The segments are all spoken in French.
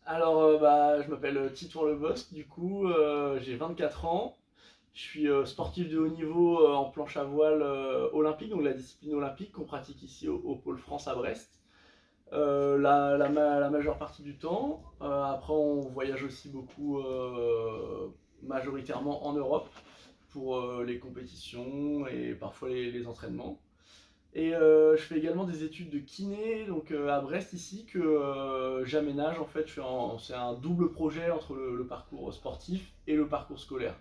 Alors, je m'appelle Titouan Lebosc, du coup, j'ai 24 ans. Je suis sportif de haut niveau en planche à voile olympique, donc la discipline olympique qu'on pratique ici au Pôle France à Brest. La majeure partie du temps. Après, on voyage aussi beaucoup, majoritairement en Europe, pour les compétitions et parfois les entraînements. Et je fais également des études de kiné donc à Brest ici que j'aménage en fait. C'est un double projet entre le parcours sportif et le parcours scolaire.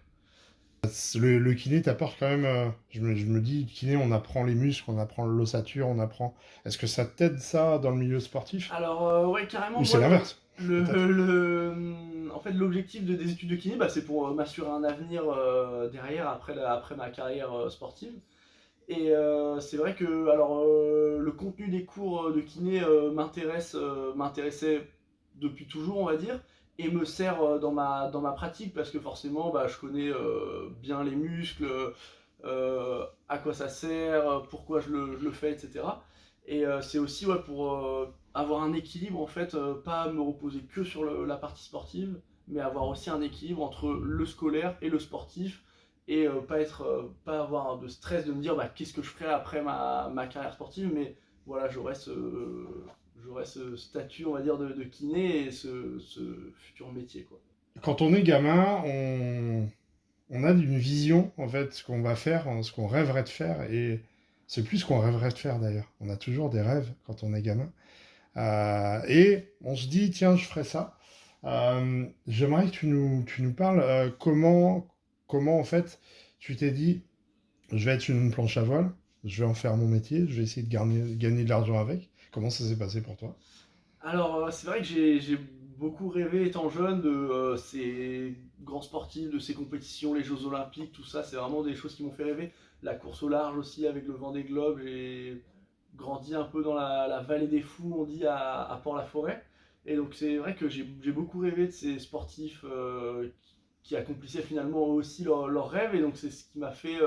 Le kiné t'apporte quand même. Je me dis, kiné, on apprend les muscles, on apprend l'ossature, on apprend. Est-ce que ça t'aide ça dans le milieu sportif? Alors ouais, carrément, Ou c'est moi l'inverse, peut-être? en fait l'objectif des études de kiné, c'est pour m'assurer un avenir derrière après ma carrière sportive. Et c'est vrai que le contenu des cours de kiné m'intéressait depuis toujours, on va dire, et me sert dans ma pratique parce que forcément, je connais bien les muscles, à quoi ça sert, pourquoi je le fais, etc. Et c'est aussi ouais, pour avoir un équilibre, en fait, pas me reposer que sur la partie sportive, mais avoir aussi un équilibre entre le scolaire et le sportif et pas avoir de stress de me dire qu'est-ce que je ferai après ma carrière sportive, mais voilà, j'aurai ce statut, on va dire, de kiné et ce futur métier, quoi. Quand on est gamin, on a une vision, en fait, ce qu'on va faire, hein, ce qu'on rêverait de faire, et c'est plus ce qu'on rêverait de faire d'ailleurs. On a toujours des rêves quand on est gamin. Et on se dit, tiens, je ferai ça. J'aimerais que tu nous parles comment, en fait, tu t'es dit, je vais être sur une planche à voile, je vais en faire mon métier, je vais essayer de gagner de l'argent avec. Comment ça s'est passé pour toi? Alors, c'est vrai que j'ai beaucoup rêvé étant jeune de ces grands sportifs, de ces compétitions, les Jeux Olympiques, tout ça, c'est vraiment des choses qui m'ont fait rêver. La course au large aussi avec le Vendée Globe, j'ai grandi un peu dans la vallée des fous, on dit, à Port-la-Forêt. Et donc, c'est vrai que j'ai beaucoup rêvé de ces sportifs qui accomplissaient finalement aussi leurs rêves. Et donc, c'est ce qui m'a fait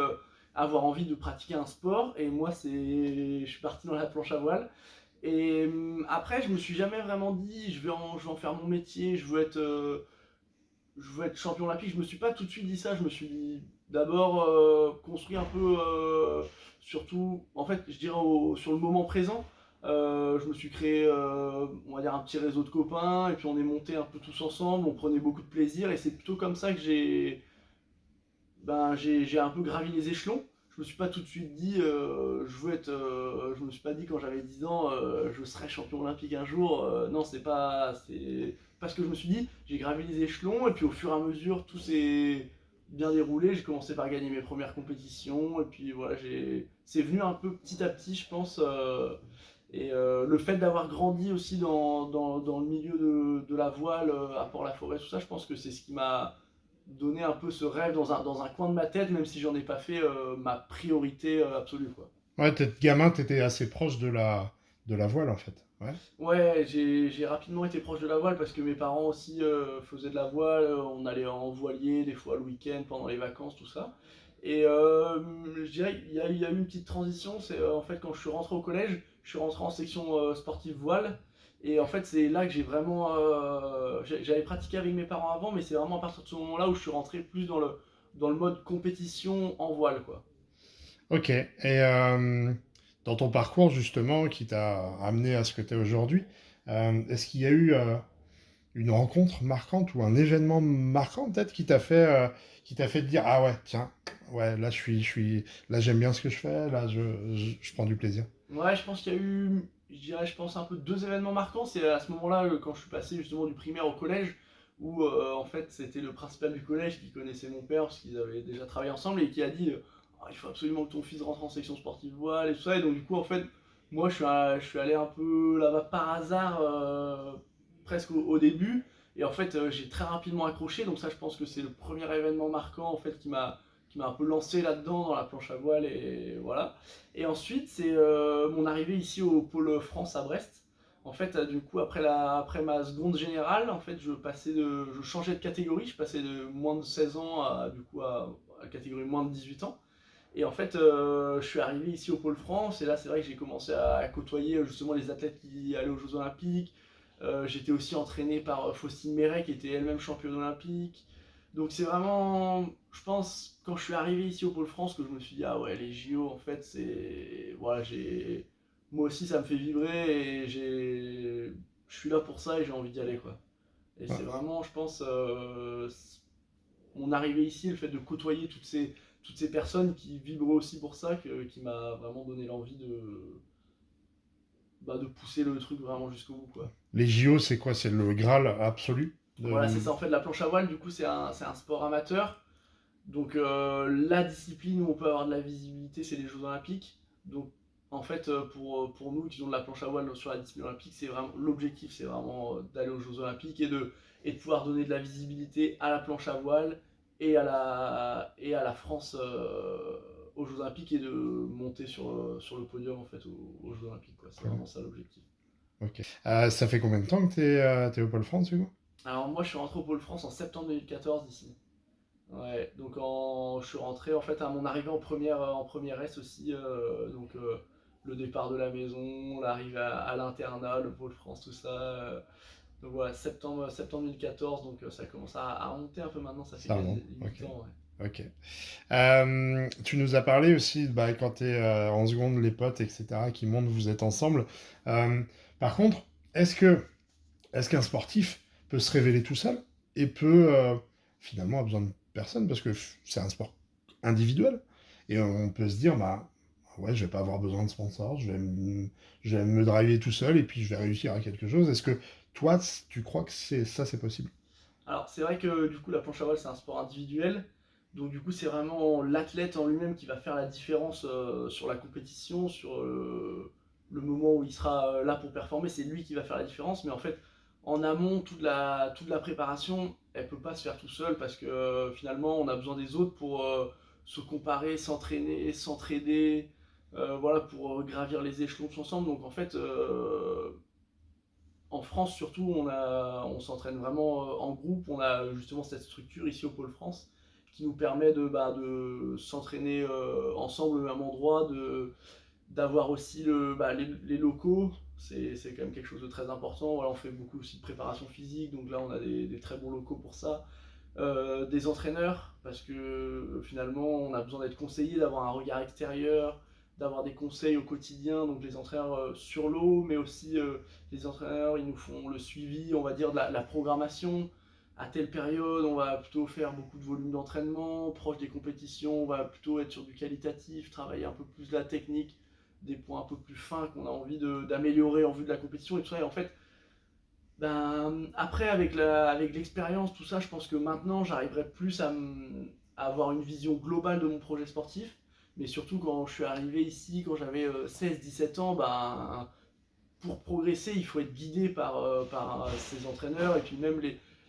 avoir envie de pratiquer un sport. Et moi, je suis parti dans la planche à voile. Et après, je me suis jamais vraiment dit, je vais en faire mon métier, je veux être champion olympique. Je me suis pas tout de suite dit ça. Je me suis dit d'abord construit un peu, surtout, en fait, je dirais sur le moment présent. Je me suis créé, on va dire, un petit réseau de copains, et puis on est monté un peu tous ensemble, on prenait beaucoup de plaisir, et c'est plutôt comme ça que j'ai un peu gravi les échelons. Je me suis pas tout de suite dit, je me suis pas dit quand j'avais 10 ans, je serai champion olympique un jour. Non, c'est pas ce que je me suis dit. J'ai gravi les échelons et puis au fur et à mesure, tout s'est bien déroulé. J'ai commencé par gagner mes premières compétitions et puis voilà, c'est venu un peu petit à petit, je pense. Et le fait d'avoir grandi aussi dans le milieu de la voile à Port-la-Forêt, tout ça, je pense que c'est ce qui m'a donné un peu ce rêve dans un coin de ma tête, même si j'en ai pas fait ma priorité absolue, quoi. Ouais, t'es gamin, t'étais assez proche de la voile, en fait. Ouais. Ouais, j'ai rapidement été proche de la voile parce que mes parents aussi faisaient de la voile. On allait en voilier des fois le week-end, pendant les vacances, tout ça. Et je dirais qu'il y a eu une petite transition. C'est en fait quand je suis rentré au collège, je suis rentré en section sportive voile. Et en fait, c'est là que j'ai vraiment. J'avais pratiqué avec mes parents avant, mais c'est vraiment à partir de ce moment-là où je suis rentré plus dans le mode compétition en voile, quoi. Ok. Et dans ton parcours, justement, qui t'a amené à ce que tu es aujourd'hui, est-ce qu'il y a eu une rencontre marquante ou un événement marquant, peut-être, qui t'a fait te dire, ah ouais, tiens, ouais, là, là, j'aime bien ce que je fais, là, je prends du plaisir. Ouais, je pense qu'il y a eu, je dirais, je pense un peu deux événements marquants. C'est à ce moment-là, quand je suis passé justement du primaire au collège, où en fait c'était le principal du collège qui connaissait mon père parce qu'ils avaient déjà travaillé ensemble et qui a dit ah, il faut absolument que ton fils rentre en section sportive voile et tout ça. Et donc du coup en fait, moi je suis allé un peu là-bas par hasard, presque au début. Et en fait j'ai très rapidement accroché. Donc ça je pense que c'est le premier événement marquant en fait qui m'a un peu lancé là-dedans dans la planche à voile et voilà. Et ensuite, c'est mon arrivée ici au pôle France à Brest. En fait, du coup, après ma seconde générale, en fait, je changeais de catégorie. Je passais de moins de 16 ans à la catégorie moins de 18 ans. Et en fait, je suis arrivé ici au pôle France. Et là, c'est vrai que j'ai commencé à côtoyer justement les athlètes qui allaient aux Jeux Olympiques, J'étais aussi entraîné par Faustine Méret qui était elle-même championne olympique. Donc c'est vraiment, je pense, quand je suis arrivé ici au Pôle France, que je me suis dit, ah ouais, les JO, en fait, c'est... Voilà, j'ai... Moi aussi, ça me fait vibrer et je suis là pour ça et j'ai envie d'y aller, quoi. Et c'est Ouais. vraiment, je pense, mon arrivée ici, le fait de côtoyer toutes ces personnes qui vibrent aussi pour ça, qui m'a vraiment donné l'envie de pousser le truc vraiment jusqu'au bout, quoi. Les JO, c'est quoi? C'est le Graal absolu Voilà, c'est ça. En fait, la planche à voile, du coup, c'est un sport amateur. Donc, la discipline où on peut avoir de la visibilité, c'est les Jeux Olympiques. Donc, en fait, pour nous qui ont de la planche à voile sur la discipline olympique, c'est vraiment l'objectif, c'est vraiment d'aller aux Jeux Olympiques et de pouvoir donner de la visibilité à la planche à voile et à la France aux Jeux Olympiques et de monter sur le podium en fait aux Jeux Olympiques, quoi. C'est vraiment ça l'objectif. Ok. Ça fait combien de temps que t'es au Pôle France, Hugo? Alors moi je suis rentré au Pôle France en septembre 2014 ici. Ouais, donc je suis rentré en fait à mon arrivée en première S aussi, le départ de la maison, l'arrivée à l'internat, le Pôle France, tout ça. Donc voilà, septembre 2014, donc ça commence à monter un peu maintenant, ça fait Ça quasi remonte. 8 Ok. ans. Ouais. Ok. Tu nous as parlé aussi, bah, quand tu es en seconde, les potes, etc., qui montent, vous êtes ensemble. Euh, Par contre, est-ce que est-ce qu'un sportif peut se révéler tout seul et peut finalement avoir besoin de personne parce que c'est un sport individuel et on peut se dire bah ouais, je vais pas avoir besoin de sponsor, je vais me driver tout seul et puis je vais réussir à quelque chose. Est-ce que toi, tu crois que c'est possible? Alors c'est vrai que du coup la planche à voile c'est un sport individuel, donc du coup c'est vraiment l'athlète en lui-même qui va faire la différence sur la compétition, sur le moment où il sera là pour performer, c'est lui qui va faire la différence, mais en fait en amont toute la préparation elle peut pas se faire tout seul parce que finalement on a besoin des autres pour se comparer, s'entraîner, s'entraider, voilà pour gravir les échelons tous ensemble, donc en fait en France surtout, on s'entraîne vraiment en groupe. On a justement cette structure ici au Pôle France qui nous permet de s'entraîner ensemble au même endroit, d'avoir aussi les locaux. C'est quand même quelque chose de très important. Voilà, on fait beaucoup aussi de préparation physique, donc là on a des très bons locaux pour ça. Des entraîneurs, parce que finalement on a besoin d'être conseillé, d'avoir un regard extérieur, d'avoir des conseils au quotidien, donc les entraîneurs sur l'eau, mais aussi les entraîneurs, ils nous font le suivi, on va dire, de la programmation. À telle période, on va plutôt faire beaucoup de volume d'entraînement, proche des compétitions, on va plutôt être sur du qualitatif, travailler un peu plus de la technique, des points un peu plus fins qu'on a envie d'améliorer en vue de la compétition et tout ça. Et en fait, ben, après, avec l'expérience, tout ça, je pense que maintenant, j'arriverai plus à avoir une vision globale de mon projet sportif. Mais surtout, quand je suis arrivé ici, quand j'avais 16-17 ans, ben, pour progresser, il faut être guidé par ces entraîneurs et puis même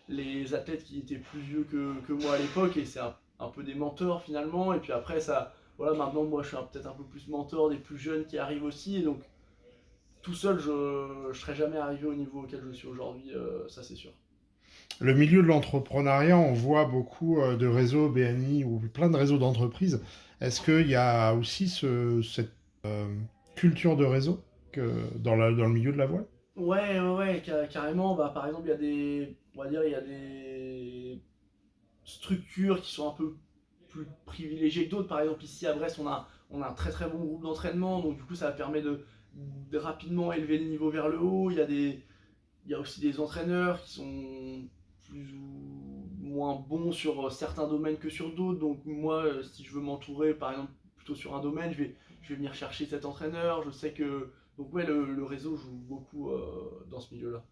les athlètes qui étaient plus vieux que moi à l'époque. Et c'est un peu des mentors finalement. Et puis après, ça, voilà, maintenant, moi, je suis peut-être un peu plus mentor des plus jeunes qui arrivent aussi. Et donc, tout seul, je ne serais jamais arrivé au niveau auquel je suis aujourd'hui, ça c'est sûr. Le milieu de l'entrepreneuriat, on voit beaucoup de réseaux BNI ou plein de réseaux d'entreprises. Est-ce qu'il y a aussi cette culture de réseau dans le milieu de la voile? Ouais, carrément. Bah, par exemple, il y a on va dire, il y a des structures qui sont un peu plus privilégiées que d'autres. Par exemple, ici à Brest, on a un très très bon groupe d'entraînement, donc du coup, ça permet de rapidement élever le niveau vers le haut. Il y a aussi des entraîneurs qui sont plus ou moins bons sur certains domaines que sur d'autres. Donc moi, si je veux m'entourer, par exemple, plutôt sur un domaine, je vais venir chercher cet entraîneur. Je sais que... Donc ouais, le réseau joue beaucoup dans ce milieu-là.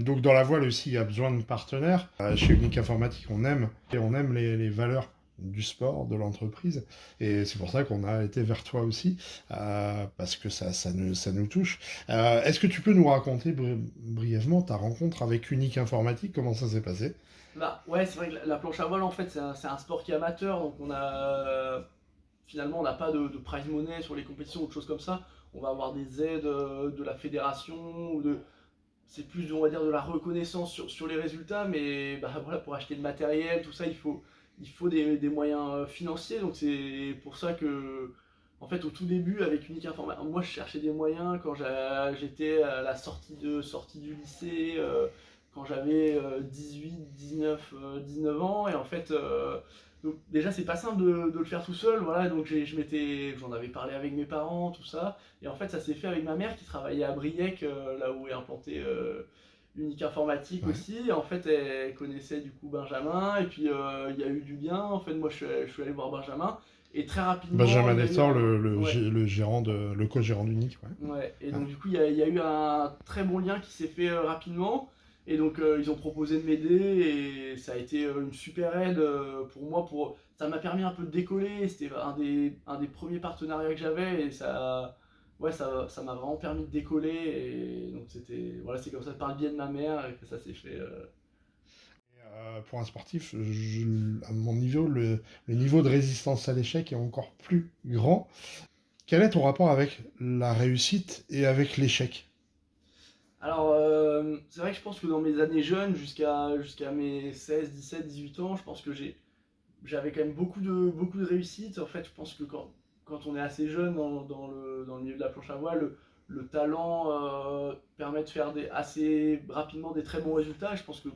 Donc dans la voile aussi, il y a besoin de partenaires. Chez Unique Informatique, on aime les valeurs du sport, de l'entreprise. Et c'est pour ça qu'on a été vers toi aussi, parce que ça nous touche. Est-ce que tu peux nous raconter brièvement ta rencontre avec Unique Informatique, comment ça s'est passé? Bah ouais, c'est vrai que la planche à voile, en fait, c'est un sport qui est amateur. Donc on a... Finalement, on n'a pas de prize money sur les compétitions ou de choses comme ça. On va avoir des aides de la fédération ou de, c'est plus, on va dire, de la reconnaissance sur les résultats, mais bah, voilà, pour acheter le matériel, tout ça, il faut des moyens financiers. Donc c'est pour ça que En fait, au tout début, avec Unique Informatique, moi je cherchais des moyens quand j'étais à la sortie du lycée, quand j'avais 18, 19, 19 ans. Et en fait, donc, déjà, c'est pas simple de le faire tout seul. Voilà, donc j'en avais parlé avec mes parents, tout ça. Et en fait, ça s'est fait avec ma mère qui travaillait à Briec, là où est implanté Unique Informatique Ouais. aussi. Et en fait, elle connaissait du coup Benjamin. Et puis, il y a eu du lien. En fait, moi, je suis allé voir Benjamin. Et très rapidement, Benjamin il y a eu Nestor, un. Ouais, le gérant le co-gérant d'Unique, ouais. ouais. Et Ouais. donc, du coup, il y a eu un très bon lien qui s'est fait rapidement. Et donc, ils ont proposé de m'aider. Et ça a été une super aide pour moi. Ça m'a permis un peu de décoller. C'était un des premiers partenariats que j'avais. Et ça. Ouais, ça m'a vraiment permis de décoller. Et donc, voilà, c'est comme ça, par le biais de ma mère, que ça s'est fait. Pour un sportif, à mon niveau, le niveau de résistance à l'échec est encore plus grand. Quel est ton rapport avec la réussite et avec l'échec? Alors, c'est vrai que je pense que dans mes années jeunes, jusqu'à mes 16, 17, 18 ans, je pense que j'avais quand même beaucoup de réussite. En fait, je pense que quand on est assez jeune dans le milieu de la planche à voile, le talent permet de faire assez rapidement des très bons résultats. Je pense que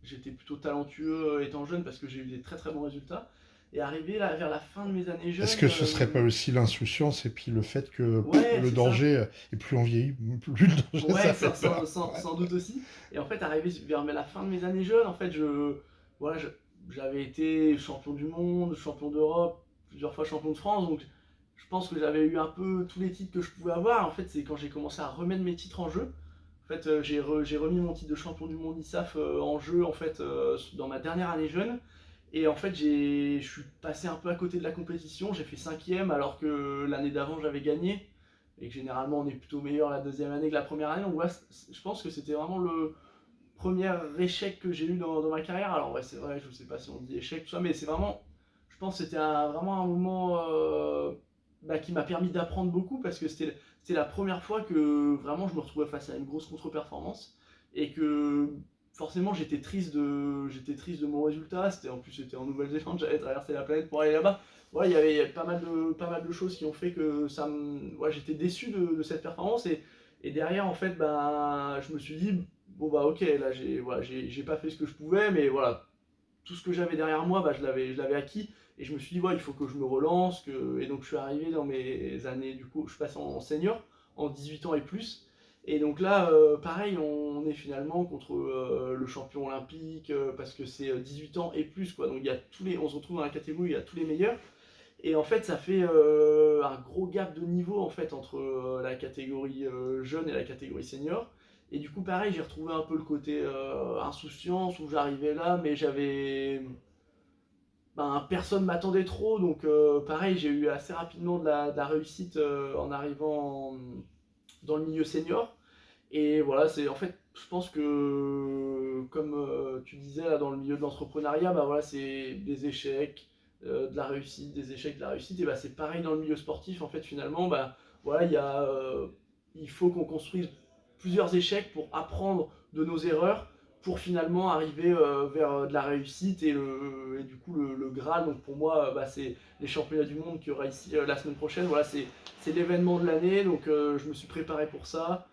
j'étais plutôt talentueux étant jeune parce que j'ai eu des très très bons résultats. Et arrivé là, vers la fin de mes années Est-ce jeunes, que ce serait pas aussi l'insouciance et puis le fait que ouais, le c'est ça. danger, et plus on vieillit, plus le danger ça Ouais, fait peur. Ouais. sans doute aussi. Et en fait, arrivé vers la fin de mes années jeunes, en fait, voilà, j'avais été champion du monde, champion d'Europe, plusieurs fois champion de France. Donc, je pense que j'avais eu un peu tous les titres que je pouvais avoir. En fait, c'est quand j'ai commencé à remettre mes titres en jeu. En fait, j'ai remis mon titre de champion du monde ISAF en jeu, en fait, dans ma dernière année jeune. Et en fait, je suis passé un peu à côté de la compétition. J'ai fait cinquième alors que l'année d'avant, j'avais gagné et que généralement on est plutôt meilleur la deuxième année que la première année. Donc ouais, je pense que c'était vraiment le premier échec que j'ai eu dans ma carrière. Alors ouais, c'est vrai, je sais pas si on dit échec, tout ça, mais c'est vraiment, je pense que c'était vraiment un moment qui m'a permis d'apprendre beaucoup parce que c'était la première fois que vraiment je me retrouvais face à une grosse contre-performance et que forcément j'étais triste de mon résultat. En plus c'était en Nouvelle-Zélande, j'allais traverser la planète pour aller là-bas. Ouais, il y avait pas mal de choses qui ont fait que ouais, j'étais déçu de cette performance et derrière en fait je me suis dit bon bah ok, là j'ai pas fait ce que je pouvais, mais voilà, tout ce que j'avais derrière moi, je l'avais acquis. Et je me suis dit, ouais, il faut que je me relance. Et donc je suis arrivé dans mes années, du coup, je passe en senior, en 18 ans et plus. Et donc là, pareil, on est finalement contre le champion olympique, parce que c'est 18 ans et plus, quoi. Donc on se retrouve dans la catégorie, il y a tous les meilleurs. Et en fait, ça fait un gros gap de niveau en fait entre la catégorie jeune et la catégorie senior. Et du coup, pareil, j'ai retrouvé un peu le côté insouciance où j'arrivais là, mais personne m'attendait trop. Donc, pareil, j'ai eu assez rapidement de la réussite en arrivant dans le milieu senior. Et voilà, c'est en fait, je pense que comme tu disais là dans le milieu de l'entrepreneuriat, bah voilà, c'est des échecs, de la réussite, des échecs, de la réussite. Et bah c'est pareil dans le milieu sportif. En fait, finalement, bah voilà, il faut qu'on construise plusieurs échecs pour apprendre de nos erreurs, pour finalement arriver vers de la réussite et du coup le Graal. Donc pour moi, c'est les championnats du monde qu'il y aura ici la semaine prochaine. Voilà, c'est l'événement de l'année. Donc je me suis préparé pour ça.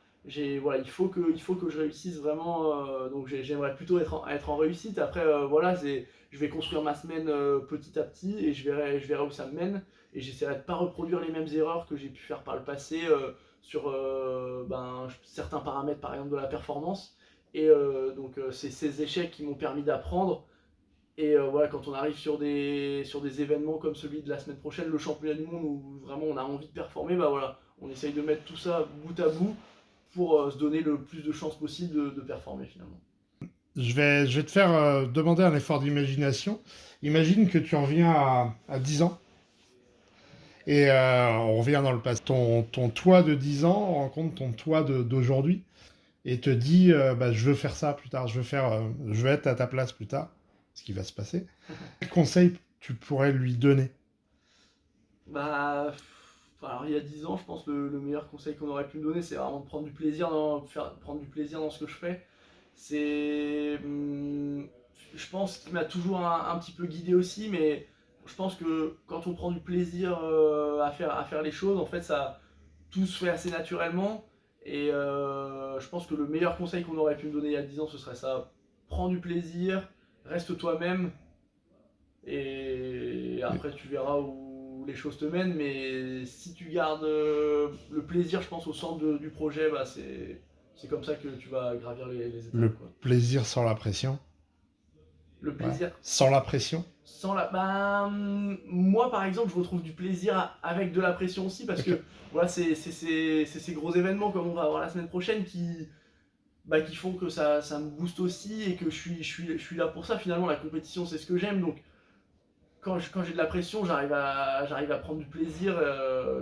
Voilà, il faut que je réussisse vraiment. Donc j'aimerais plutôt être en réussite. Après, voilà, je vais construire ma semaine petit à petit et je verrai où ça me mène. Et j'essaierai de ne pas reproduire les mêmes erreurs que j'ai pu faire par le passé sur certains paramètres, par exemple, de la performance. Et donc, c'est ces échecs qui m'ont permis d'apprendre. Et voilà, quand on arrive sur des événements comme celui de la semaine prochaine, le championnat du monde où vraiment on a envie de performer, bah voilà, on essaye de mettre tout ça bout à bout pour se donner le plus de chances possible de performer finalement. Je vais te faire demander un effort d'imagination. Imagine que tu reviens à 10 ans et on revient dans le passé. Ton toi de 10 ans rencontre ton toi d'aujourd'hui et te dit bah, je veux faire ça plus tard, je veux être à ta place plus tard, ce qui va se passer. Quel conseil tu pourrais lui donner? Alors il y a 10 ans, je pense que le meilleur conseil qu'on aurait pu me donner, c'est vraiment de prendre du plaisir prendre du plaisir dans ce que je fais. C'est, je pense qu'il m'a toujours un petit peu guidé aussi, mais je pense que quand on prend du plaisir à faire les choses, en fait, ça, tout se fait assez naturellement. Et je pense que le meilleur conseil qu'on aurait pu me donner il y a 10 ans, ce serait ça. Prends du plaisir, reste toi-même, et Et après tu verras où les choses te mènent. Mais si tu gardes le plaisir, je pense, au centre du projet, bah, c'est comme ça que tu vas gravir les étapes, le quoi. plaisir sans la pression. Le Ouais. plaisir Sans la pression. sans la. Ben, moi, par exemple, je retrouve du plaisir avec de la pression aussi, parce Ok. que voilà, c'est ces gros événements comme on va avoir la semaine prochaine qui font que ça me booste aussi et que je suis là pour ça. Finalement, la compétition, c'est ce que j'aime. Donc, quand j'ai de la pression, j'arrive à prendre du plaisir,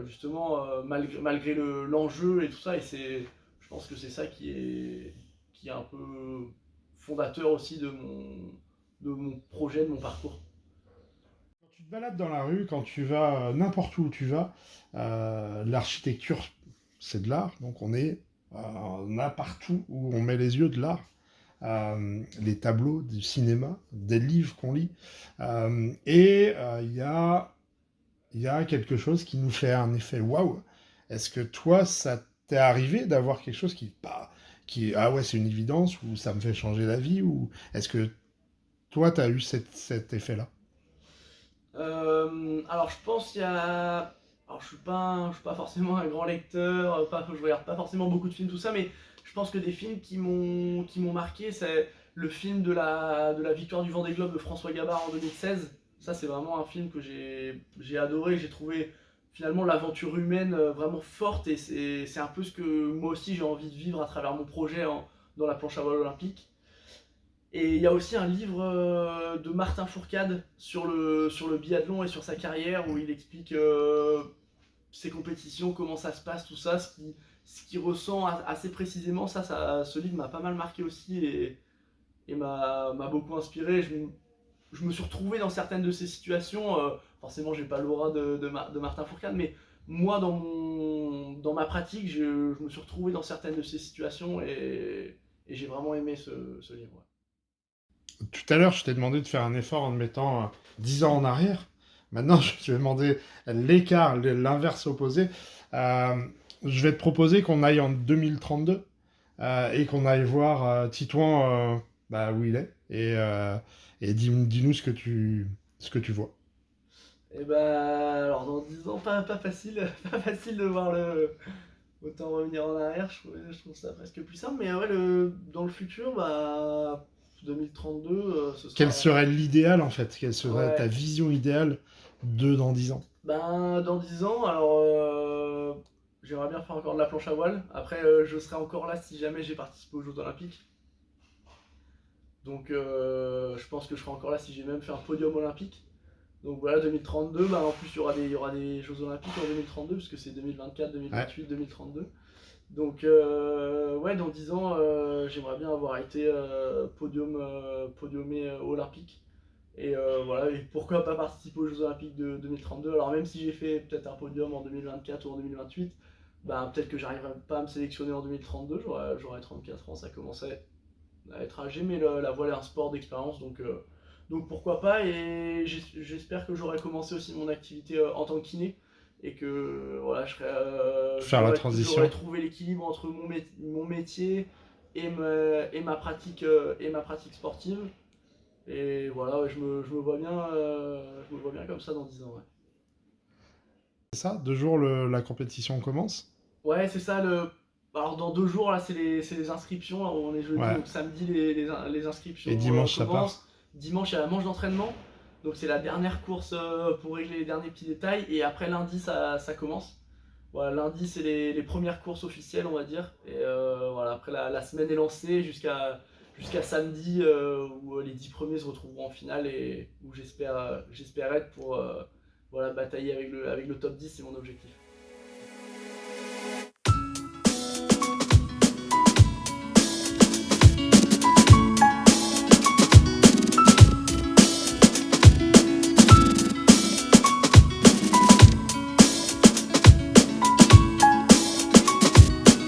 justement, malgré l'enjeu et tout ça. Et je pense que c'est ça qui est un peu fondateur aussi de mon projet, de mon parcours. Quand tu te balades dans la rue, quand tu vas n'importe où tu vas, l'architecture, c'est de l'art. Donc on a partout où on met les yeux de l'art. Les tableaux du cinéma, des livres qu'on lit. Il y a quelque chose qui nous fait un effet waouh. Est-ce que toi, ça t'est arrivé d'avoir quelque chose ah ouais, c'est une évidence, ou ça me fait changer la vie, ou est-ce que toi, tu as eu cet effet-là? Alors, je pense qu'il y a. Alors, je suis pas forcément un grand lecteur, je regarde pas forcément beaucoup de films, tout ça, mais je pense que des films qui m'ont marqué, c'est le film de la victoire du Vendée Globe de François Gabard en 2016. Ça, c'est vraiment un film que j'ai adoré. J'ai trouvé finalement l'aventure humaine vraiment forte, et c'est un peu ce que moi aussi j'ai envie de vivre à travers mon projet dans la planche à voile olympique. Et il y a aussi un livre de Martin Fourcade sur le biathlon et sur sa carrière, où il explique ses compétitions, comment ça se passe, tout ça, ce qu'il ressent assez précisément. Ce livre m'a pas mal marqué aussi, et m'a beaucoup inspiré. Je me suis retrouvé dans certaines de ces situations. Forcément, j'ai pas l'aura de Martin Fourcade, mais moi, dans ma pratique, je me suis retrouvé dans certaines de ces situations, et j'ai vraiment aimé ce livre. Ouais. Tout à l'heure, je t'ai demandé de faire un effort en te mettant 10 ans en arrière. Maintenant, je te vais demander l'écart, l'inverse opposé. Euh, je vais te proposer qu'on aille en 2032 et qu'on aille voir Titouan bah, où il est. Et dis-nous ce que tu vois. Et bah, alors dans 10 ans, pas facile, pas facile de voir autant revenir en arrière, je trouve ça presque plus simple. Mais ouais, dans le futur, bah, 2032, ce Quel sera. serait l'idéal en fait? Quelle serait ta Ouais, vision idéale de dans 10 ans? ben, dans 10 ans, alors j'aimerais bien faire encore de la planche à voile. Après, je serai encore là si jamais j'ai participé aux Jeux Olympiques. Donc, je pense que je serai encore là si j'ai même fait un podium olympique. Donc voilà, 2032, bah en plus il y aura des Jeux Olympiques en 2032, puisque c'est 2024, Ouais. 2028, 2032. Donc ouais, dans 10 ans, j'aimerais bien avoir été podiumé olympique. Et voilà, et pourquoi pas participer aux Jeux Olympiques de 2032. Alors même si j'ai fait peut-être un podium en 2024 ou en 2028, bah, peut-être que j'arriverai pas à me sélectionner en 2032, j'aurai 34 ans, ça commençait à être âgé, mais la voile est un sport d'expérience, donc pourquoi pas. Et j'espère que j'aurai commencé aussi mon activité en tant que kiné, et que voilà, Faire la j'aurai transition. trouvé l'équilibre entre mon métier et ma pratique sportive. Et voilà, ouais, je me vois bien comme ça dans 10 ans. Ouais, C'est ça, 2 jours, la compétition commence. ouais, c'est ça. Alors dans 2 jours, là, c'est les inscriptions. Là, on est jeudi, Ouais. donc samedi, les Et inscriptions dimanche, ça part. commencent. Dimanche, il y a la manche d'entraînement. Donc c'est la dernière course pour régler les derniers petits détails. Et après lundi, ça commence. Voilà, lundi, c'est les premières courses officielles, on va dire. Et voilà, après la semaine est lancée jusqu'à samedi, où les 10 premiers se retrouveront en finale, et où j'espère être pour voilà, batailler avec le top 10, c'est mon objectif.